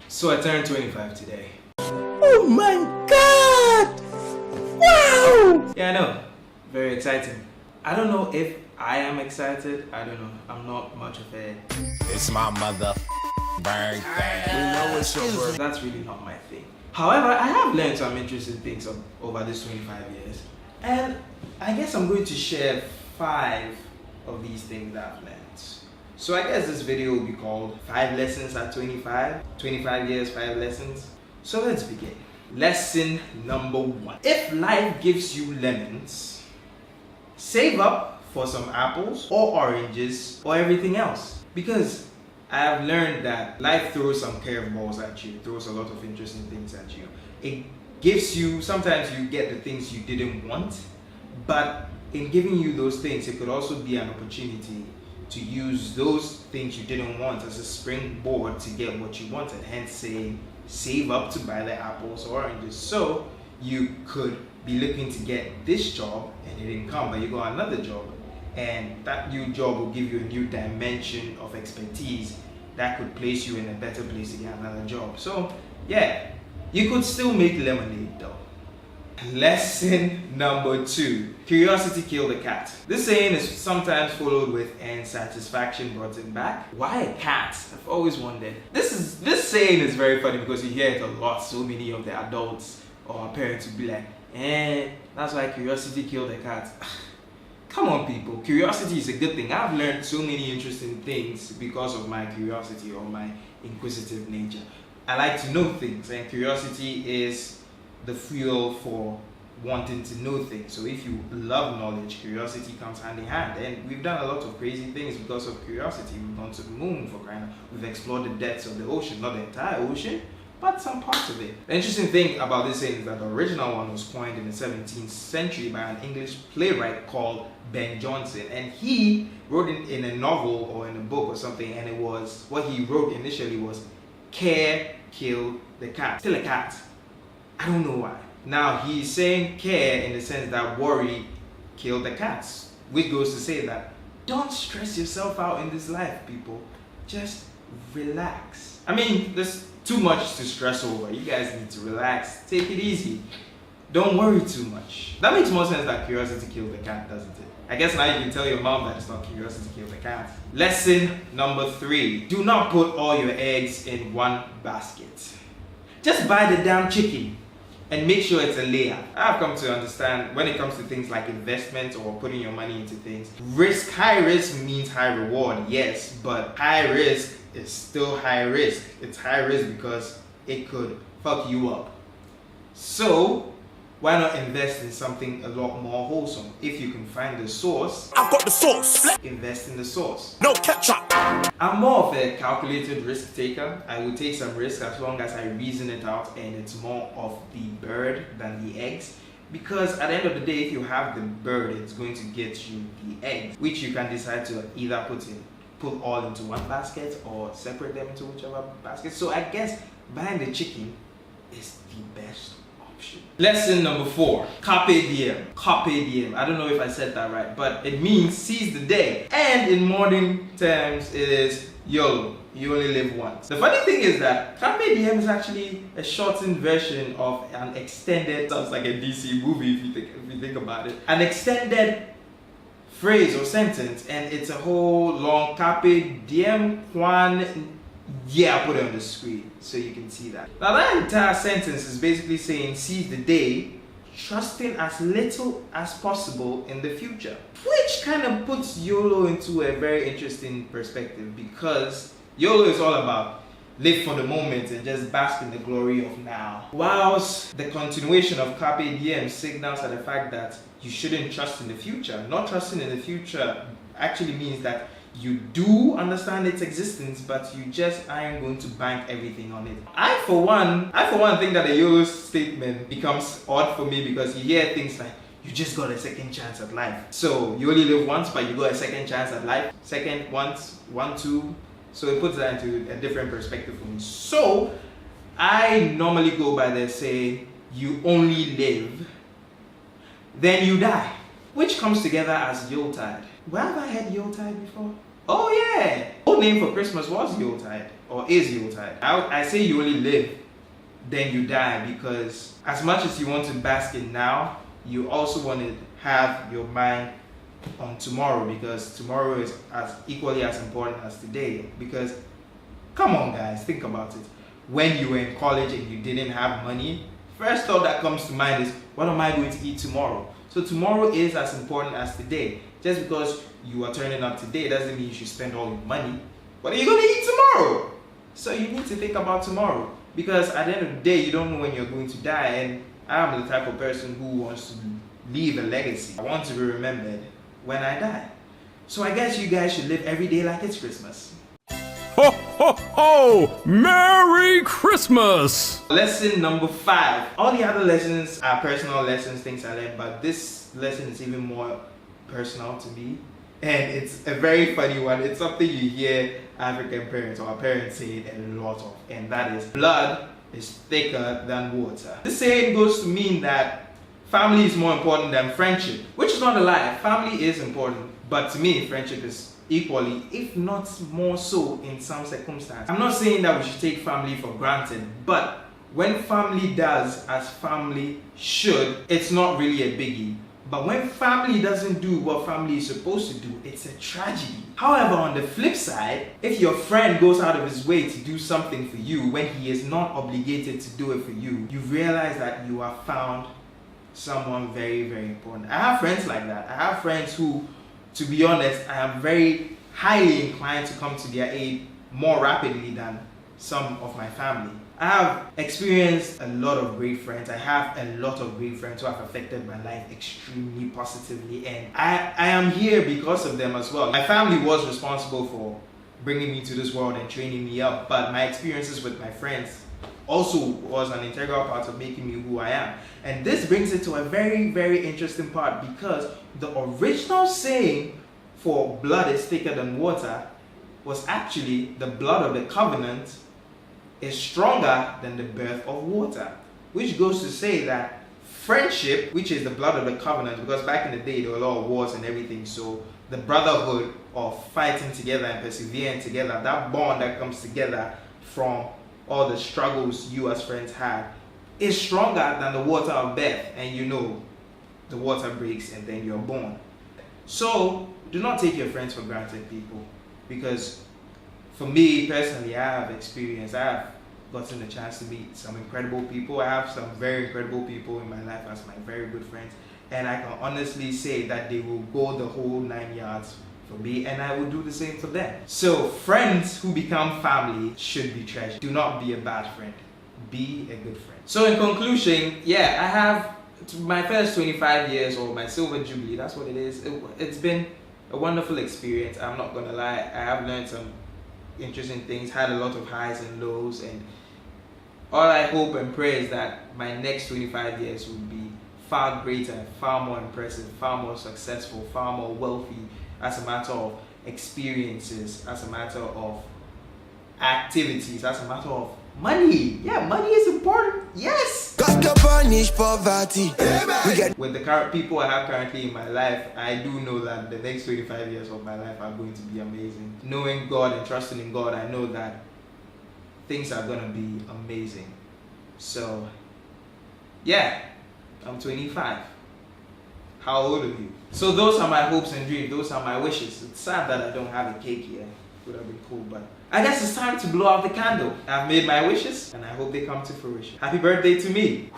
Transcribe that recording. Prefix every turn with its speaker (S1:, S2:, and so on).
S1: So I turned 25 today.
S2: Oh my God! Wow!
S1: Yeah, I know. Very exciting. I don't know if I am excited. I don't know. I'm not much of a...
S3: It's my mother birthday. We know it's your birthday.
S1: That's really not my thing. However, I have learned some interesting things over these 25 years. And I guess I'm going to share 5 of these things that I've learned. So I guess this video will be called 5 Lessons at 25. 25 years, 5 lessons. So let's begin. Lesson number 1. If life gives you lemons, save up for some apples or oranges or everything else. Because I have learned that life throws some curveballs at you, throws a lot of interesting things at you. It gives you, sometimes you get the things you didn't want, but in giving you those things, it could also be an opportunity to use those things you didn't want as a springboard to get what you wanted. Hence saying, save up to buy the apples or oranges. So you could be looking to get this job and it didn't come, but you got another job, and that new job will give you a new dimension of expertise that could place you in a better place to get another job. So yeah, you could still make lemonade though. Lesson number 2. Curiosity killed the cat. This saying is sometimes followed with "and satisfaction brought it back." Why a cat? I've always wondered. This saying is very funny because you hear it a lot. So many of the adults or parents will be like, that's why curiosity killed the cat. Come on people, curiosity is a good thing. I've learned so many interesting things because of my curiosity or my inquisitive nature. I like to know things, and curiosity is the fuel for wanting to know things. So if you love knowledge, curiosity comes hand in hand. And we've done a lot of crazy things because of curiosity. We've gone to the moon for crying out. We've explored the depths of the ocean, not the entire ocean, but some parts of it. The interesting thing about this saying is that the original one was coined in the 17th century by an English playwright called Ben Jonson, and he wrote it in a novel or in a book or something, and it was, what he wrote initially was, care killed the cat. Still a cat. I don't know why. Now he's saying care in the sense that worry killed the cats, which goes to say that don't stress yourself out in this life, people. Just relax. I mean, there's too much to stress over. You guys need to relax. Take it easy. Don't worry too much. That makes more sense that curiosity killed the cat, doesn't it? I guess now you can tell your mom that it's not curiosity killed the cat. Lesson number 3. Do not put all your eggs in one basket. Just buy the damn chicken and make sure it's a layer. I've come to understand when it comes to things like investment or putting your money into things, high risk means high reward, yes, but high risk is still high risk. It's high risk because it could fuck you up. So why not invest in something a lot more wholesome? If you can find the source,
S3: I've got the sauce.
S1: invest in the source.
S3: No ketchup.
S1: I'm more of a calculated risk taker. I will take some risk as long as I reason it out and it's more of the bird than the eggs. Because at the end of the day, if you have the bird, it's going to get you the eggs, which you can decide to either put all into one basket or separate them into whichever basket. So I guess buying the chicken is the best option. Lesson number 4. Carpe diem. Carpe diem. I don't know if I said that right, but it means seize the day. And in modern terms, it is YOLO. You only live once. The funny thing is that Carpe diem is actually a shortened version of an extended, sounds like a DC movie if you think about it, an extended phrase or sentence, and it's a whole long Carpe diem Juan. Yeah, I'll put it on the screen so you can see that. Now that entire sentence is basically saying seize the day, trusting as little as possible in the future. Which kind of puts YOLO into a very interesting perspective, because YOLO is all about live for the moment and just bask in the glory of now. Whilst the continuation of Carpe Diem signals at the fact that you shouldn't trust in the future. Not trusting in the future actually means that you do understand its existence, but you just aren't going to bank everything on it. I for one think that the YOLO statement becomes odd for me because you hear things like, you just got a second chance at life. So you only live once, but you got a second chance at life. Second, once, 1, 2. So it puts that into a different perspective for me. So I normally go by the saying, you only live, then you die. Which comes together as Yuletide. Where have I had Yuletide before? Oh yeah, old name for Christmas was Yuletide, or is Yuletide. I say you only live, then you die, because as much as you want to bask in now, you also want to have your mind on tomorrow, because tomorrow is as equally as important as today. Because come on guys, think about it. When you were in college and you didn't have money, first thought that comes to mind is, what am I going to eat tomorrow? So tomorrow is as important as today. Just because you are turning up today doesn't mean you should spend all your money. What are you going to eat tomorrow? So you need to think about tomorrow, because at the end of the day, you don't know when you're going to die. And I'm the type of person who wants to leave a legacy. I want to be remembered when I die. So I guess you guys should live every day like it's Christmas.
S4: Ho, ho, ho! Merry Christmas!
S1: Lesson number 5. All the other lessons are personal lessons, things I learned, but this lesson is even more personal to me. And it's a very funny one. It's something you hear African parents or our parents say a lot of, and that is, blood is thicker than water. This saying goes to mean that family is more important than friendship, which is not a lie. Family is important, but to me, friendship is equally, if not more so in some circumstances. I'm not saying that we should take family for granted, but when family does as family should, it's not really a biggie. But when family doesn't do what family is supposed to do, it's a tragedy. However, on the flip side, if your friend goes out of his way to do something for you when he is not obligated to do it for you, you realize that you have found someone very, very important. I have friends like that. I have friends who, to be honest, I am very highly inclined to come to their aid more rapidly than some of my family. I have experienced a lot of great friends. I have a lot of great friends who have affected my life extremely positively, and I am here because of them as well. My family was responsible for bringing me to this world and training me up, but my experiences with my friends also was an integral part of making me who I am. And this brings it to a very, very interesting part, because the original saying for blood is thicker than water was actually the blood of the covenant is stronger than the birth of water, which goes to say that friendship, which is the blood of the covenant, because back in the day there were a lot of wars and everything, so the brotherhood of fighting together and persevering together, that bond that comes together from all the struggles you as friends had, is stronger than the water of birth. And you know, the water breaks and then you're born. So do not take your friends for granted, people, because for me personally, I have gotten the chance to meet some incredible people. I have some very incredible people in my life as my very good friends, and I can honestly say that they will go the whole 9 yards for me, and I will do the same for them. So friends who become family should be treasured. Do not be a bad friend. Be a good friend. So in conclusion, yeah, I have my first 25 years, or my silver jubilee, that's what it is. It's been a wonderful experience. I'm not gonna lie. I have learned some interesting things, had a lot of highs and lows, and all I hope and pray is that my next 25 years will be far greater, far more impressive, far more successful, far more wealthy, as a matter of experiences, as a matter of activities, as a matter of money. Yeah, money is important. Yes!
S2: God to punish poverty.
S1: With the current people I have currently in my life, I do know that the next 25 years of my life are going to be amazing. Knowing God and trusting in God, I know that things are going to be amazing. So, yeah, I'm 25. How old are you? So those are my hopes and dreams. Those are my wishes. It's sad that I don't have a cake here. It would have been cool, but I guess it's time to blow out the candle. I've made my wishes, and I hope they come to fruition. Happy birthday to me.